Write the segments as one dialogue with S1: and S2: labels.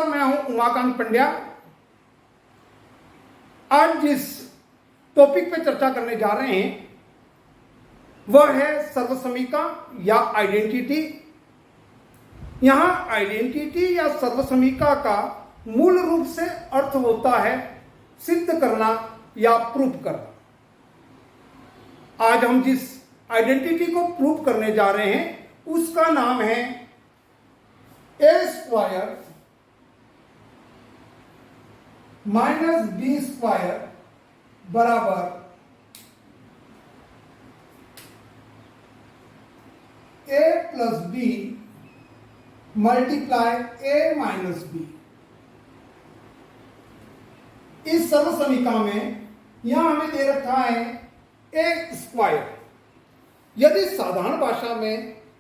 S1: मैं हूं उमाकांत पंड्या। आज जिस टॉपिक पे चर्चा करने जा रहे हैं वह है सर्वसमीका या आइडेंटिटी। यहां आइडेंटिटी या सर्वसमीका का मूल रूप से अर्थ होता है सिद्ध करना या प्रूव करना। आज हम जिस आइडेंटिटी को प्रूव करने जा रहे हैं उसका नाम है A square minus B square बराबर ए प्लस बी मल्टीप्लाई ए माइनस बी। इस सर्वसमीका में यहां हमें दे रखा है ए स्क्वायर। यदि साधारण भाषा में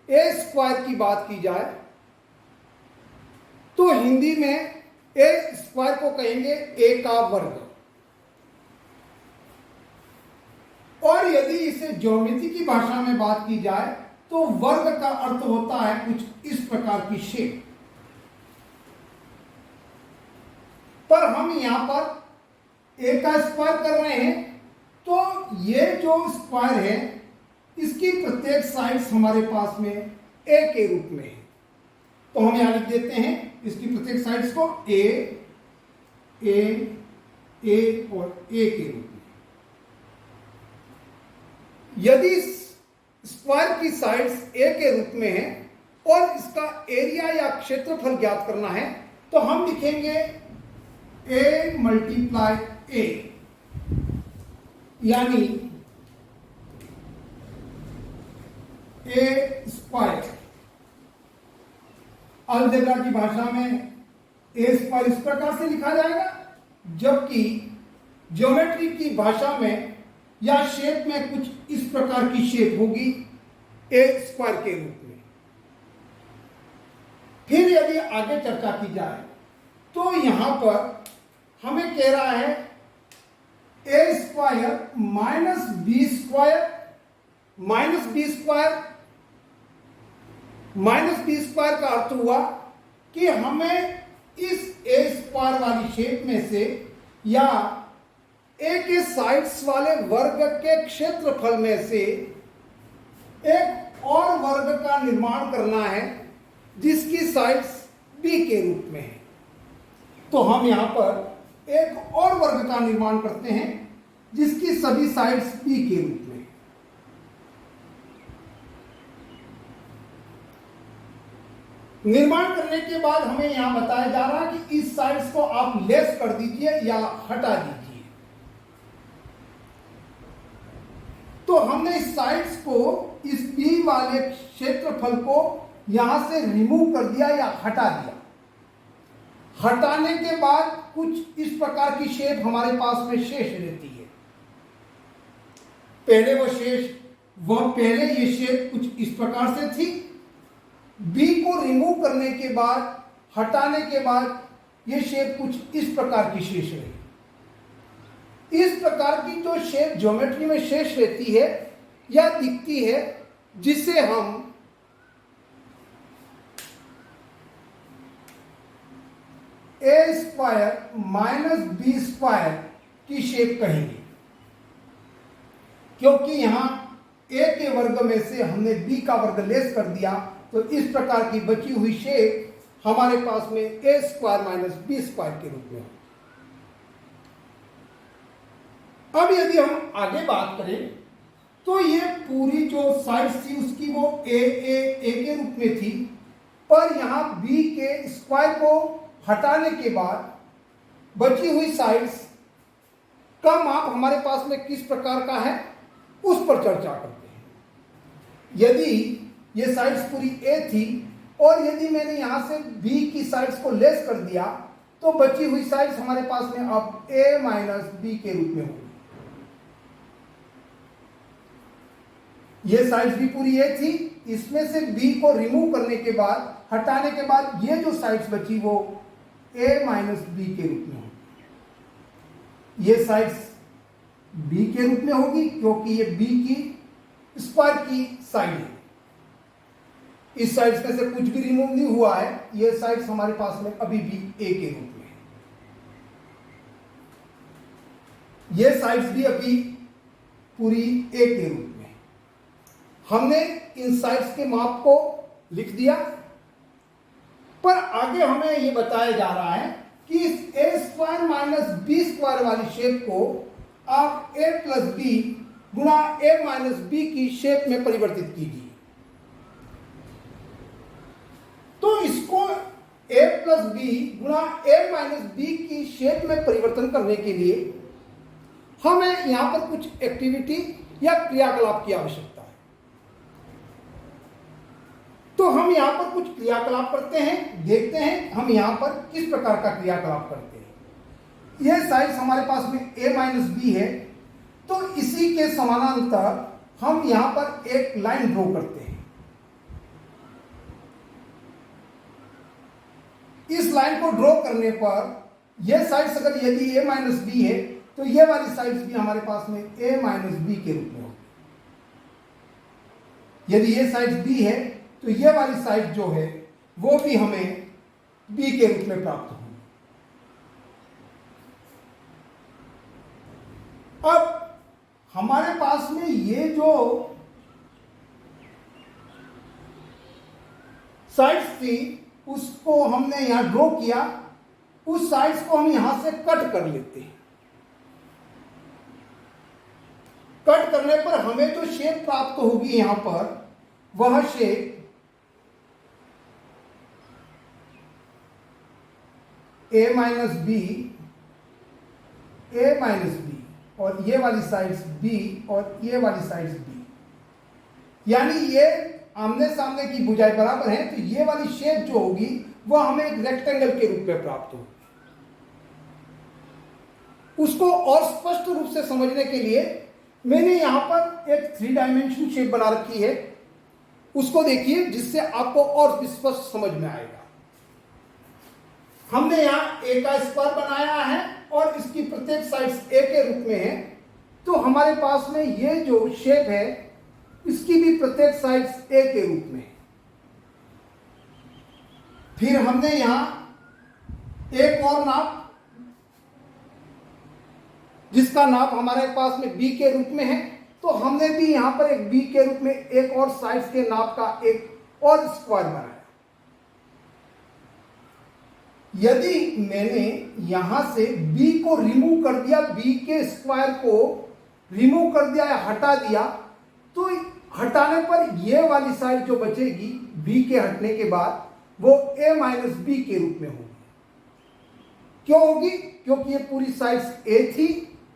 S1: ए स्क्वायर की बात की जाए तो हिंदी में ए स्क्वायर को कहेंगे ए का वर्ग। और यदि इसे ज्योमेट्री की भाषा में बात की जाए तो वर्ग का अर्थ होता है कुछ इस प्रकार की शेप। पर हम यहां पर ए का स्क्वायर कर रहे हैं तो ये जो स्क्वायर है इसकी प्रत्येक साइड्स हमारे पास में ए के रूप में है। तो हम यहां लिख देते हैं इसकी प्रत्येक साइड्स को ए ए ए और ए के रूप में। यदि स्क्वायर की साइड्स ए के रूप में है और इसका एरिया या क्षेत्रफल ज्ञात करना है तो हम लिखेंगे ए मल्टीप्लाई ए, यानी ए स्क्वायर। अलजेब्रा की भाषा में ए स्क्वायर इस प्रकार से लिखा जाएगा, जबकि ज्योमेट्री की भाषा में या शेप में कुछ इस प्रकार की शेप होगी ए स्क्वायर के रूप में। फिर यदि आगे चर्चा की जाए तो यहां पर हमें कह रहा है A square minus B square. Minus B square का अर्थ हुआ कि हमें इस ए स्क्वायर वाली शेप में से या ए के साइड्स वाले वर्ग के क्षेत्रफल में से एक और वर्ग का निर्माण करना है जिसकी साइड्स बी के रूप में है। तो हम यहां पर एक और वर्ग का निर्माण करते हैं जिसकी सभी साइड्स बी के रूप में है। निर्माण करने के बाद हमें यहां बताया जा रहा है कि इस साइड्स को आप लेस कर दीजिए या हटा दीजिए। तो हमने इस साइड्स को इस बी वाले क्षेत्रफल को यहां से रिमूव कर दिया या हटा दिया। हटाने के बाद कुछ इस प्रकार की शेप हमारे पास में शेष रहती है। पहले ये शेप कुछ इस प्रकार से थी। बी को रिमूव करने के बाद, हटाने के बाद ये शेप कुछ इस प्रकार की शेष रही। इस प्रकार की जो शेप ज्योमेट्री में शेष रहती है या दिखती है, जिसे हम ए स्क्वायर माइनस बी स्क्वायर की शेप कहेंगे, क्योंकि यहां ए के वर्ग में से हमने बी का वर्ग लेस कर दिया। तो इस प्रकार की बची हुई शेप हमारे पास में ए स्क्वायर माइनस बी स्क्वायर के रूप में है। अब यदि हम आगे बात करें तो ये पूरी जो साइड्स थी उसकी वो ए के रूप में थी, पर यहां बी के स्क्वायर को हटाने के बाद बची हुई साइड्स का माप हमारे पास में किस प्रकार का है उस पर चर्चा करते हैं। यदि ये साइड्स पूरी ए थी और यदि मैंने यहां से बी की साइड्स को लेस कर दिया तो बची हुई साइड्स हमारे पास में अब ए माइनस बी के रूप में होगी। ये साइड्स भी पूरी ए थी, इसमें से बी को रिमूव करने के बाद, हटाने के बाद ये जो साइड्स बची वो ए माइनस बी के रूप में होगी। ये साइड्स बी के रूप में होगी क्योंकि ये बी की स्क्वायर की साइड है। इस साइड्स में से कुछ भी रिमूव नहीं हुआ है, ये साइड्स हमारे पास में अभी भी ए के रूप में है, ये साइड्स भी अभी पूरी ए के रूप में। हमने इन साइड्स के माप को लिख दिया, पर आगे हमें ये बताया जा रहा है कि इस ए स्क्वायर माइनस बी स्क्वायर वाली शेप को आप ए प्लस बी गुणा ए माइनस बी की शेप में परिवर्तित कीजिए। तो इसको ए प्लस बी गुणा ए माइनस बी की शेप में परिवर्तन करने के लिए हमें यहां पर कुछ एक्टिविटी या क्रियाकलाप की आवश्यकता है। तो हम यहां पर कुछ क्रियाकलाप करते हैं, देखते हैं हम यहां पर किस प्रकार का क्रियाकलाप करते हैं। यह साइड हमारे पास में a माइनस बी है, तो इसी के समानांतर हम यहां पर एक लाइन ड्रॉ करते हैं। इस लाइन को ड्रॉ करने पर यह साइड्स अगर यदि a माइनस बी है तो ये वाली साइड्स भी हमारे पास में a माइनस बी के रूप में होगी। यदि ये साइड्स b है तो ये वाली साइड जो है वो भी हमें b के रूप में प्राप्त होगी। अब हमारे पास में ये जो साइड्स थी उसको हमने यहां ड्रॉ किया, उस साइड्स को हम यहां से कट कर लेते हैं। कट करने पर हमें जो शेप प्राप्त होगी यहां पर, वह shape a minus B, a minus B, और ये वाली साइड्स b और ये वाली साइड्स b, यानी ये आमने सामने की भुजाएं बराबर हैं, तो ये वाली शेप जो होगी वह हमें एक रेक्टेंगल के रूप में प्राप्त होगी। उसको और स्पष्ट रूप से समझने के लिए मैंने यहां पर एक 3 डायमेंशन शेप बना रखी है, उसको देखिए जिससे आपको और स्पष्ट समझ में आएगा। हमने यहां ए का स्क्वायर बनाया है और इसकी प्रत्येक साइड्स ए के रूप में है, तो हमारे पास में ये जो शेप है इसकी भी प्रत्येक साइड्स ए के रूप में है। फिर हमने यहां एक और नाप, जिसका नाप हमारे पास में b के रूप में है, तो हमने भी यहां पर एक b के रूप में एक और साइड्स के नाप का एक और स्क्वायर बनाया। यदि मैंने यहां से b को रिमूव कर दिया, b के स्क्वायर को रिमूव कर दिया या हटा दिया, तो हटाने पर यह वाली साइड जो बचेगी b के हटने के बाद वो a माइनस बी के रूप में होगी। क्यों होगी? क्योंकि ये पूरी साइड्स a थी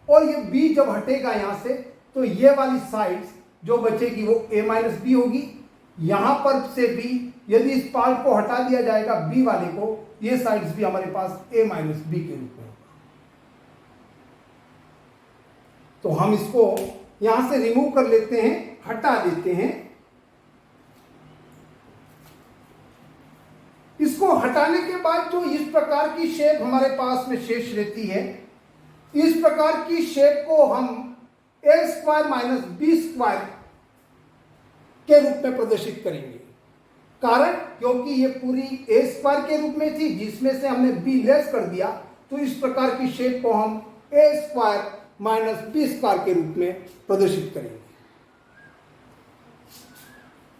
S1: और ये b जब हटेगा यहां से तो ये वाली साइड्स जो बचेगी वो a माइनस बी होगी। यहां पर से भी यदि इस पार्ट को हटा दिया जाएगा b वाले को, ये साइड्स भी हमारे पास a माइनस बी के रूप में होगा। तो हम इसको यहां से रिमूव कर लेते हैं, हटा देते हैं। इसको हटाने के बाद जो इस प्रकार की शेप हमारे पास में शेष रहती है, इस प्रकार की शेप को हम a square minus B square के रूप में प्रदर्शित करेंगे। कारण क्योंकि ये पूरी a स्क्वायर के रूप में थी, जिसमें से हमने b लेस कर दिया, तो इस प्रकार की शेप को हम a square minus B square के रूप में प्रदर्शित करेंगे।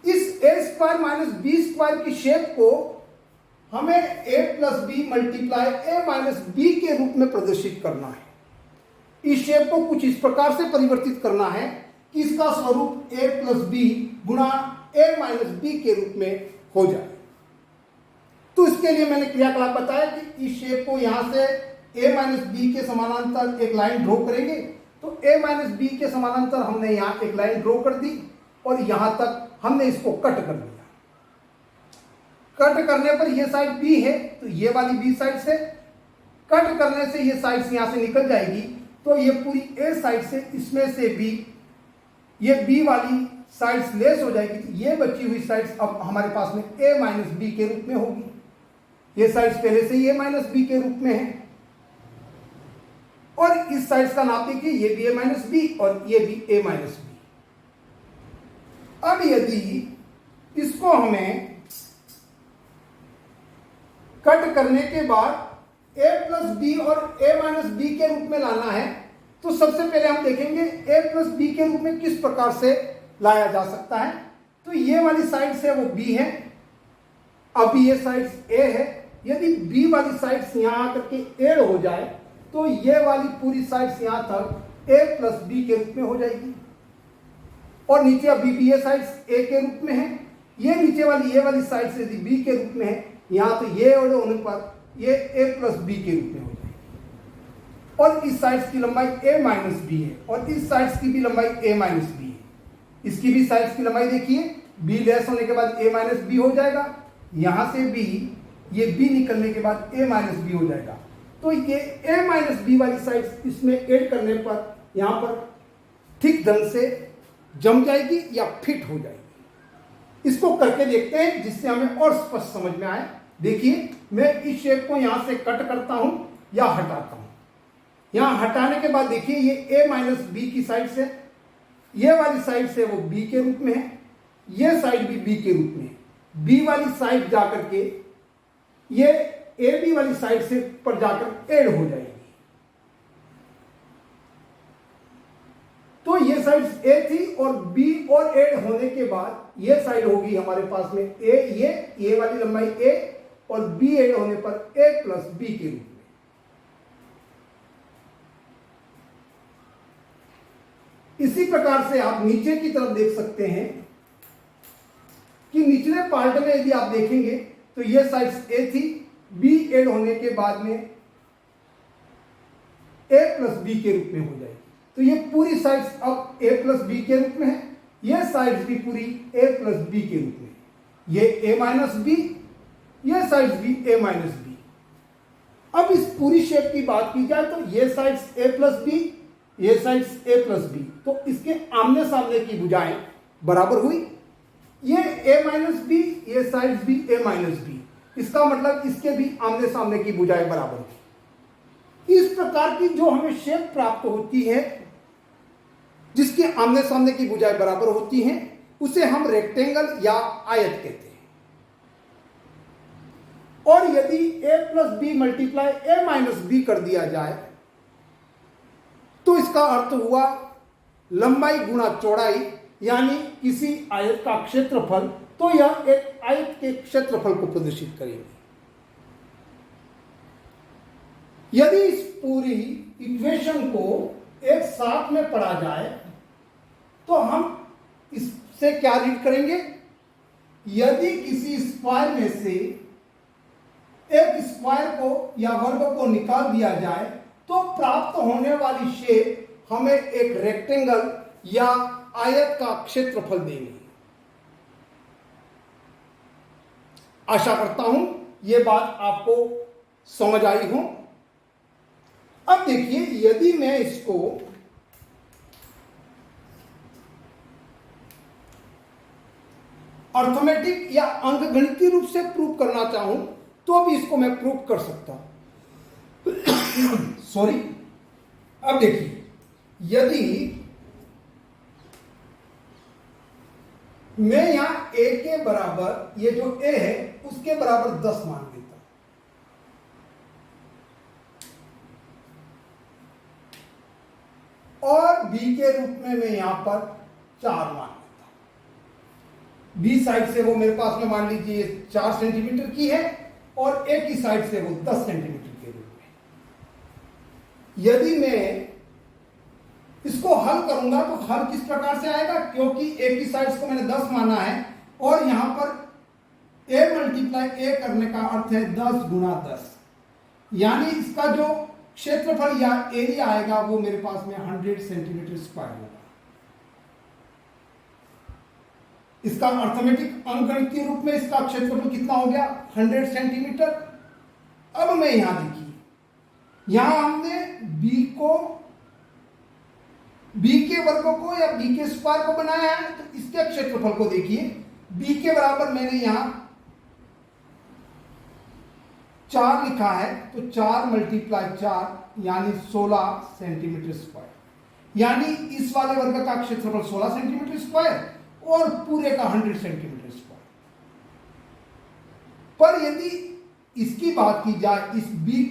S1: इस a square minus B square की शेप को हमें a plus B multiply a minus B के रूप में प्रदर्शित करना है। इस शेप को कुछ इस प्रकार से परिवर्तित करना है कि इसका स्वरूप a प्लस बी गुणा a माइनस बी के रूप में हो जाए। तो इसके लिए मैंने क्रियाकलाप बताया कि इस शेप को यहां से a माइनस बी के समानांतर एक लाइन ड्रॉ करेंगे। तो a माइनस बी के समानांतर हमने यहां एक लाइन ड्रॉ कर दी और यहां तक हमने इसको कट कर दिया। कट करने पर यह साइड b है, तो ये वाली b साइड से कट करने से ये साइड्स यहां से निकल जाएगी, तो ये पूरी a साइड से इसमें से भी ये b वाली साइड्स लेस हो जाएगी। तो ये बची हुई साइड्स अब हमारे पास में a माइनस बी के रूप में होगी। ये साइड्स पहले से ही a माइनस बी के रूप में है और इस साइड्स का नाप देखिए, ये भी a माइनस बी और ये भी a माइनस बी। अब यदि इसको हमें कट करने के बाद a प्लस बी और a माइनस बी के रूप में लाना है, तो सबसे पहले हम देखेंगे a प्लस बी के रूप में किस प्रकार से लाया जा सकता है। तो ये वाली साइड से वो b है, अब ये साइड a है। यदि b वाली साइड यहां आकर के ऐड हो जाए तो ये वाली पूरी साइड यहां तक a प्लस बी के रूप में हो जाएगी, और नीचे अभी भी ये साइड a के रूप में है, ये नीचे वाली ये वाली साइड से यदि b के रूप में है, यहां तो ये ऐड होने पर ये a प्लस बी के रूप में हो जाएगी। और इस साइड की लंबाई a माइनस बी है और इस साइड की भी लंबाई a माइनस बी है। इसकी भी साइड की लंबाई देखिए, b लेस होने के बाद a माइनस बी हो जाएगा, यहां से b, ये b निकलने के बाद a माइनस बी हो जाएगा। तो ये a माइनस बी वाली साइड इसमें ऐड करने पर यहां पर ठीक ढंग से जम जाएगी या फिट हो जाएगी। इसको करके देखते हैं जिससे हमें और स्पष्ट समझ में आए। देखिए, मैं इस शेप को यहां से कट करता हूं या हटाता हूं। यहां हटाने के बाद देखिए, ये a माइनस बी की साइड से, ये वाली साइड से वो b के रूप में है, ये साइड भी b के रूप में है। b वाली साइड जाकर के ये ए बी वाली साइड से पर जाकर ऐड हो जाएगी। तो ये साइड ए थी और बी और ऐड होने के बाद ये साइड होगी हमारे पास में ए, ये वाली लंबाई ए, और बी ऐड होने पर ए प्लस बी के रूप में। इसी प्रकार से आप नीचे की तरफ देख सकते हैं कि निचले पार्ट में यदि आप देखेंगे तो ये साइड ए थी, बी ऐड होने के बाद में ए प्लस बी के रूप में हो जाएगी। तो ये पूरी साइड्स अब a प्लस बी के रूप में है, ये साइड्स भी पूरी a प्लस बी के रूप में, ये a माइनस बी, ये साइड्स भी a माइनस बी। अब इस पूरी शेप की बात की जाए तो ये साइड्स a प्लस बी, ये साइड्स a प्लस बी, तो इसके आमने सामने की भुजाएं बराबर हुई। ये a माइनस बी, ये साइड्स भी a माइनस बी, इसका मतलब इसके भी आमने सामने की भुजाएं बराबर हुई। इस प्रकार की जो हमें शेप प्राप्त होती है जिसके आमने सामने की भुजाएं बराबर होती हैं, उसे हम रेक्टेंगल या आयत कहते हैं। और यदि a plus B multiply a minus B कर दिया जाए तो इसका अर्थ हुआ लंबाई गुणा चौड़ाई, यानी किसी आयत का क्षेत्रफल, तो यह एक आयत के क्षेत्रफल को प्रदर्शित करेगी। यदि इस पूरी इक्वेशन को एक साथ में पढ़ा जाए तो हम इससे क्या रीड करेंगे, यदि किसी स्क्वायर में से एक स्क्वायर को या वर्ग को निकाल दिया जाए तो प्राप्त होने वाली शेप हमें एक रेक्टेंगल या आयत का क्षेत्रफल देंगे। आशा करता हूं यह बात आपको समझ आई हो। अब देखिए, यदि मैं इसको अर्थमेटिक या अंकगणितीय रूप से प्रूव करना चाहूं तो भी इसको मैं प्रूव कर सकता हूं। सॉरी, अब देखिए, यदि मैं यहां a के बराबर, ये जो a है उसके बराबर 10 मान लेता हूं, और b के रूप में मैं यहां पर 4 मान लेता हूं। b साइड से वो मेरे पास में मान लीजिए 4 सेंटीमीटर की है और a की साइड से वो 10 सेंटीमीटर के रूप में। यदि मैं इसको हल करूंगा तो हल किस प्रकार से आएगा, क्योंकि a की साइड्स को मैंने 10 माना है और यहां पर a मल्टीप्लाई a करने का अर्थ है 10 गुणा 10, यानी इसका जो क्षेत्रफल या एरिया आएगा वो मेरे पास में 100 सेंटीमीटर स्क्वायर होगा। इसका अर्थमेटिक अंकगणितीय रूप में इसका क्षेत्रफल कितना हो गया, 100 सेंटीमीटर। अब मैं यहां देखिए, यहां हमने b के वर्ग को या b के स्क्वायर को बनाया है, तो इसके क्षेत्रफल को देखिए। b के बराबर मैंने यहां 4 लिखा है, तो 4 मल्टीप्लाई 4 यानी 16 सेंटीमीटर स्क्वायर, यानी इस वाले वर्ग का क्षेत्रफल 16 सेंटीमीटर स्क्वायर और पूरे का 100 सेंटीमीटर स्क्वायर। पर यदि इसकी बात की जाए, इस बी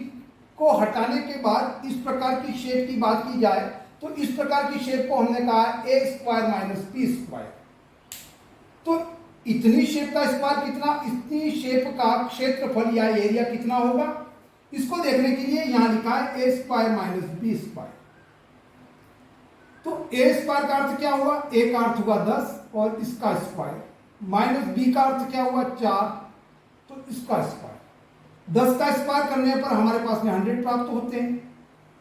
S1: को हटाने के बाद इस प्रकार की शेप की बात की जाए तो इस प्रकार की शेप को हमने कहा है A square minus B square. तो इतनी शेप का स्क्वायर कितना, इतनी शेप का क्षेत्रफल या एरिया कितना होगा, इसको देखने के लिए यहां लिखा है A square minus B square. तो ए स्क्वायर का अर्थ क्या हुआ, ए का अर्थ हुआ 10 और इसका स्क्वायर, माइनस बी का अर्थ क्या हुआ 4, तो इसका स्क्वायर। 10 का स्क्वायर करने पर हमारे पास में 100 प्राप्त होते हैं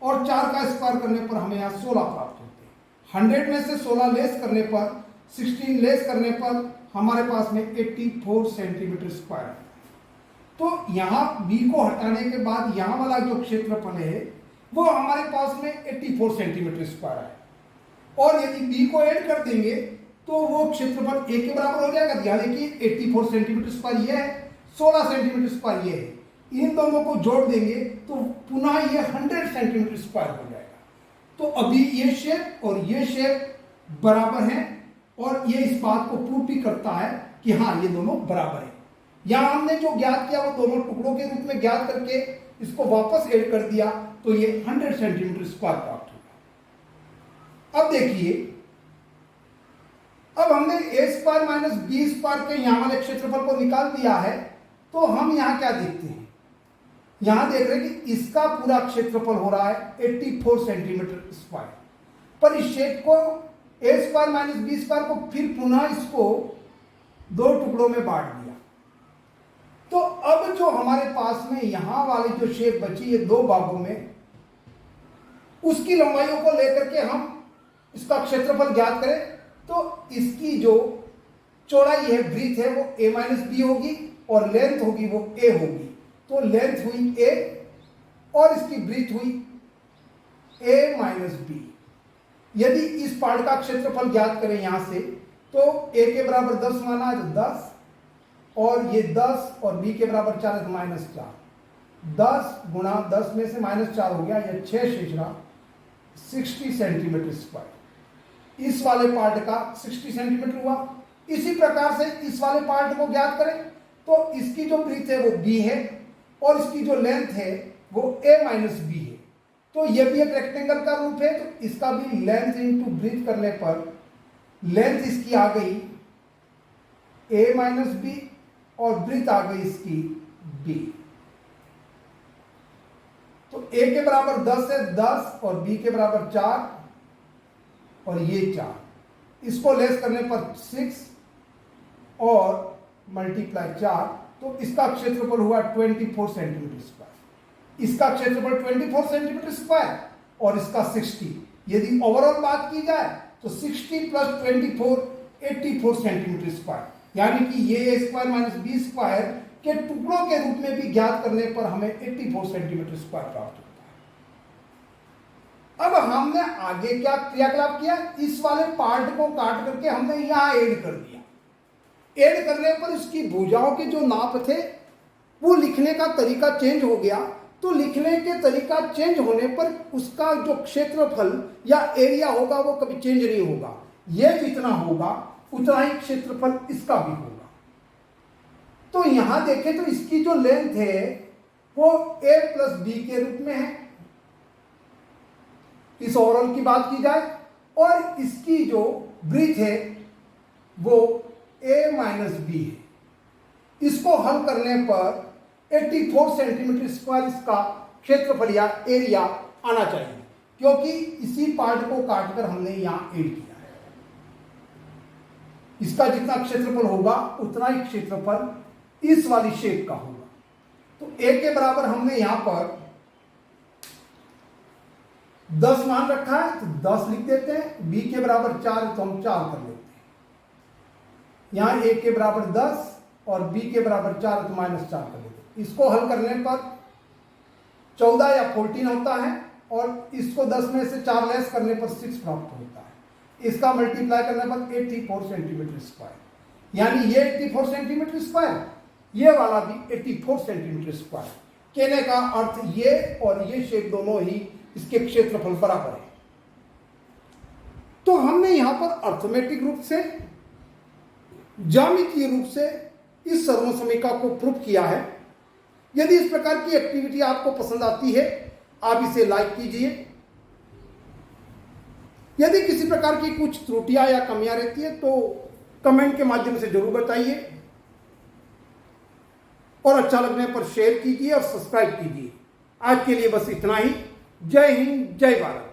S1: और 4 का स्क्वायर करने पर हमें यहाँ 16 प्राप्त होते हैं। 100 में से 16 लेस करने पर, 16 लेस करने पर हमारे पास में 84 सेंटीमीटर स्क्वायर। तो यहाँ बी को हटाने के बाद यहाँ वाला जो क्षेत्रफल है वो हमारे पास में 84 सेंटीमीटर स्क्वायर है और यदि बी को ऐड कर देंगे तो वो क्षेत्रफल ए के बराबर हो जाएगा। ध्यान देखिए 84 सेंटीमीटर स्क्वायर ये है, 16 सेंटीमीटर स्क्वायर ये है, इन दोनों को जोड़ देंगे तो पुनः ये 100 सेंटीमीटर स्क्वायर हो जाएगा। तो अभी ये शेप और ये शेप बराबर हैं और ये इस बात को प्रूव भी करता है कि हाँ ये दोनों बराबर हैं। यहां हमने जो ज्ञात किया वो दोनों टुकड़ों के रूप में ज्ञात करके इसको वापस ऐड कर दिया तो ये 100 सेंटीमीटर स्क्वायर प्राप्त होगा। अब देखिए, अब हमने ए स्क्वायर माइनस बी स्क्वायर के यहां वाले क्षेत्रफल को निकाल दिया है। तो हम यहां क्या देखते हैं, यहां देख रहे हैं कि इसका पूरा क्षेत्रफल हो रहा है 84 सेंटीमीटर स्क्वायर, पर इस शेप को ए स्क्वायर माइनस बी स्क्वायर को फिर पुनः इसको दो टुकड़ों में बांट दिया। तो अब जो हमारे पास में यहां वाली जो शेप बची है दो भागों में, उसकी लंबाइयों को लेकर के हम इसका क्षेत्रफल ज्ञात करें तो इसकी जो चौड़ाई है, ब्रीथ है, वो ए माइनस बी होगी और लेंथ होगी वो ए होगी। तो लेंथ हुई ए और इसकी ब्रीथ हुई ए माइनस बी। यदि इस पार्ट का क्षेत्रफल ज्ञात करें यहां से तो ए के बराबर 10 माना है तो 10 और ये 10 और बी के बराबर 4 है तो -4। 10 गुणा 10 में से -4 हो गया, ये 6 शेषरा 60 सेंटीमीटर स्क्वायर। इस वाले पार्ट का 60 सेंटीमीटर हुआ। इसी प्रकार से इस वाले पार्ट को ज्ञात करें तो इसकी जो ब्रीथ है वो बी है और इसकी जो लेंथ है वो ए माइनस बी है। तो ये भी एक रेक्टेंगल का रूप है तो इसका भी लेंथ इंटू ब्रीथ करने पर लेंथ इसकी आ गई ए माइनस बी और ब्रीथ आ गई इसकी बी। तो ए के बराबर 10 है, 10 और बी के बराबर 4 और ये 4, इसको लेस करने पर 6 और मल्टीप्लाई 4, तो इसका क्षेत्रफल हुआ 24 सेंटीमीटर स्क्वायर। इसका क्षेत्रफल 24 सेंटीमीटर स्क्वायर और इसका 60। यदि ओवरऑल बात की जाए तो 60 प्लस 24 84 सेंटीमीटर स्क्वायर, यानी कि ये ए स्क्वायर माइनस बी स्क्वायर के टुकड़ों के रूप में भी ज्ञात करने पर हमें 84 सेंटीमीटर स्क्वायर प्राप्त होता है। अब हमने आगे क्या क्रियाकलाप किया, इस वाले पार्ट को काट करके हमने यहां ऐड कर दिया। ऐड करने पर इसकी भुजाओं के जो नाप थे वो लिखने का तरीका चेंज हो गया। तो लिखने के तरीका चेंज होने पर उसका जो क्षेत्रफल या एरिया होगा वो कभी चेंज नहीं होगा। ये जितना होगा उतना ही क्षेत्रफल इसका भी होगा। तो यहां देखें तो इसकी जो लेंथ है वो a प्लस बी के रूप में है इस ओवरऑल की बात की जाए, और इसकी जो ब्रीथ है वो a माइनस बी है। इसको हल करने पर 84 सेंटीमीटर स्क्वायर इसका क्षेत्रफल या एरिया आना चाहिए, क्योंकि इसी पार्ट को काटकर हमने यहां ऐड किया है। इसका जितना क्षेत्रफल होगा उतना ही क्षेत्रफल इस वाली शेप का होगा। तो a के बराबर हमने यहां पर 10 मान रखा है तो 10 लिख देते हैं। b के बराबर 4 है तो हम 4 कर लेते हैं। यहां a के बराबर 10 और b के बराबर 4 है तो -4 कर लेते हैं। इसको हल करने पर 14 या 14 होता है और इसको 10 में से 4 लेस करने पर 6 प्राप्त होता है। इसका मल्टीप्लाई करने पर 84 सेंटीमीटर स्क्वायर, यानी ये 84 सेंटीमीटर स्क्वायर, ये वाला भी 84 सेंटीमीटर स्क्वायर। कहने का अर्थ ये और ये शेप दोनों ही इसके क्षेत्रफल बराबर है। तो हमने यहां पर अर्थमेटिक रूप से, ज्यामितीय रूप से इस सर्वसमीका को प्रूव किया है यदि इस प्रकार की एक्टिविटी आपको पसंद आती है, आप इसे लाइक कीजिए। यदि किसी प्रकार की कुछ त्रुटियां या कमियां रहती है तो कमेंट के माध्यम से जरूर बताइए, और अच्छा लगने पर शेयर कीजिए और सब्सक्राइब कीजिए। आज के लिए बस इतना ही। जय हिंद, जय भारत।